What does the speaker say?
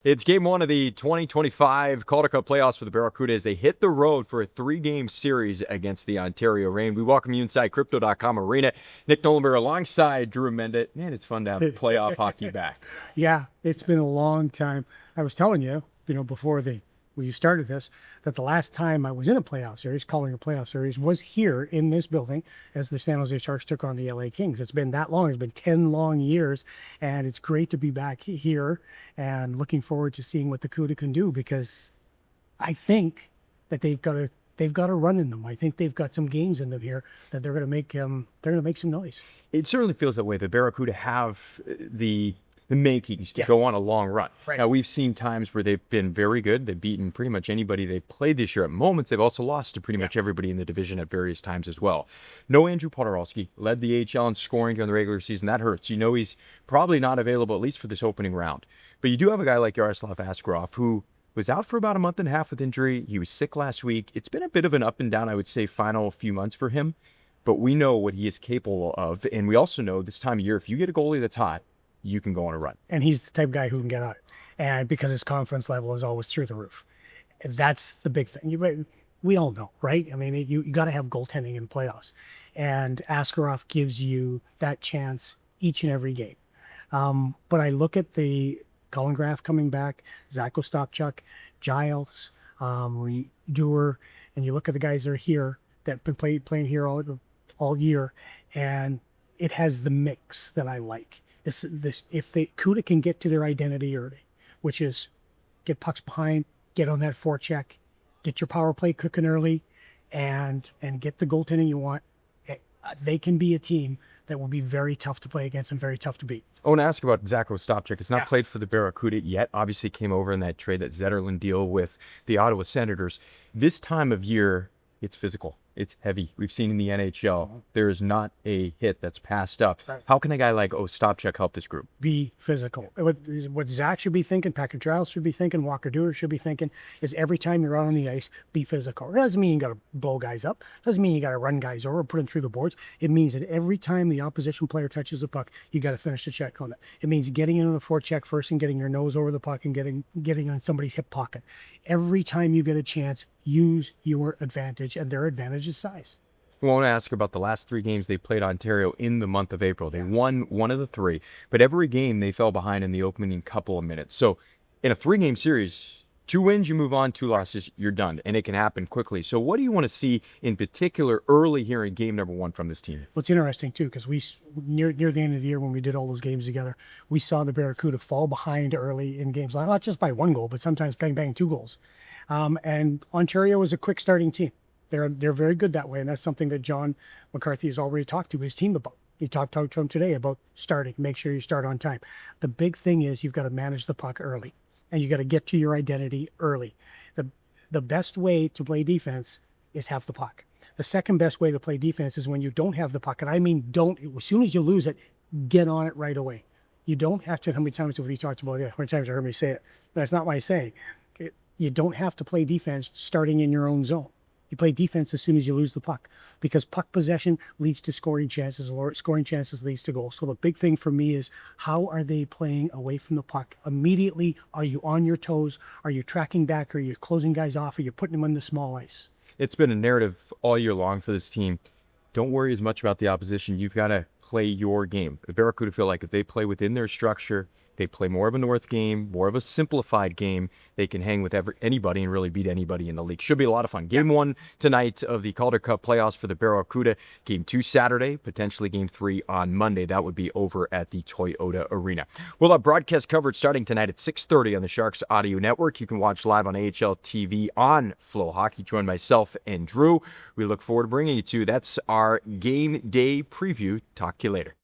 It's game one of the 2025 Calder Cup playoffs for the Barracuda as they hit the road for a three-game series against the Ontario Reign. We welcome you inside Crypto.com Arena. Nick Nolenberg alongside Drew Mendit. Man, it's fun to have playoff hockey back. Yeah, it's been a long time. I was telling you, before when you started this, that the last time I was in a playoff series, calling a playoff series, was here in this building as the San Jose Sharks took on the LA Kings. It's been that long. It's been 10 long years, and it's great to be back here and looking forward to seeing what the CUDA can do, because I think that they've got a run in them. I think they've got some games in them here that they're going to make some noise. It certainly feels that way. The Barracuda have the makings to go on a long run. Right. Now, we've seen times where they've been very good. They've beaten pretty much anybody they've played this year. At moments, they've also lost to pretty much everybody in the division at various times as well. No Andrew Podorowski, led the AHL in scoring during the regular season. That hurts. You know he's probably not available, at least for this opening round. But you do have a guy like Yaroslav Askarov, who was out for about a month and a half with injury. He was sick last week. It's been a bit of an up and down, I would say, final few months for him. But we know what he is capable of. And we also know this time of year, if you get a goalie that's hot, you can go on a run. And he's the type of guy who can get out. And because his confidence level is always through the roof. That's the big thing. We all know, right? I mean, you got to have goaltending in playoffs. And Askarov gives you that chance each and every game. But I look at the Colin Graff coming back, Zach Ostapchuk, Giles, Dewar, and you look at the guys that are here that have been playing here all year, and it has the mix that I like. This if the CUDA can get to their identity early, which is get pucks behind, get on that forecheck, get your power play cooking early, and get the goaltending you want, they can be a team that will be very tough to play against and very tough to beat. I want to ask about Zach Ostapchuk. It's not played for the Barracuda yet. Obviously came over in that trade, that Zetterlund deal with the Ottawa Senators. This time of year, it's physical. It's heavy. We've seen in the NHL, there is not a hit that's passed up. Right. How can a guy like Ostapchuk help this group? Be physical. What Zach should be thinking, Patrick Giles should be thinking, Walker Dewar should be thinking, is every time you're out on the ice, be physical. It doesn't mean you got to blow guys up. It doesn't mean you got to run guys over or put them through the boards. It means that every time the opposition player touches the puck, you got to finish the check on it. It means getting into the forecheck first and getting your nose over the puck and getting on somebody's hip pocket. Every time you get a chance, use your advantage, and their advantage is size. I want to ask about the last three games they played Ontario in the month of April. They won one of the three, but every game they fell behind in the opening couple of minutes. So in a three-game series, 2 wins, you move on, 2 losses, you're done, and it can happen quickly. So what do you want to see in particular early here in game number 1 from this team? Well, it's interesting, too, because we near the end of the year when we did all those games together, we saw the Barracuda fall behind early in games, not just by 1 goal, but sometimes bang, 2 goals. And Ontario is a quick starting team. They're very good that way, and that's something that John McCarthy has already talked to his team about. He talked to him today about starting. Make sure you start on time. The big thing is you've got to manage the puck early, and you got to get to your identity early. The best way to play defense is have the puck. The second best way to play defense is when you don't have the puck, and I mean as soon as you lose it, get on it right away. You don't have to. How many times have we talked about it? How many times have you heard me say it? That's not my saying. You don't have to play defense starting in your own zone. You play defense as soon as you lose the puck, because puck possession leads to scoring chances, or scoring chances leads to goals. So the big thing for me is, how are they playing away from the puck? Immediately, are you on your toes? Are you tracking back? Are you closing guys off? Are you putting them on the small ice? It's been a narrative all year long for this team. Don't worry as much about the opposition. You've got to play your game. The Barracuda feel like if they play within their structure, they play more of a North game, more of a simplified game, they can hang with anybody and really beat anybody in the league. Should be a lot of fun. Game 1 tonight of the Calder Cup playoffs for the Barracuda. Game 2 Saturday, potentially Game 3 on Monday. That would be over at the Toyota Arena. We'll have broadcast coverage starting tonight at 6:30 on the Sharks Audio Network. You can watch live on AHL TV on Flow Hockey. Join myself and Drew. We look forward to bringing you to. That's our game day preview. Talk to you later.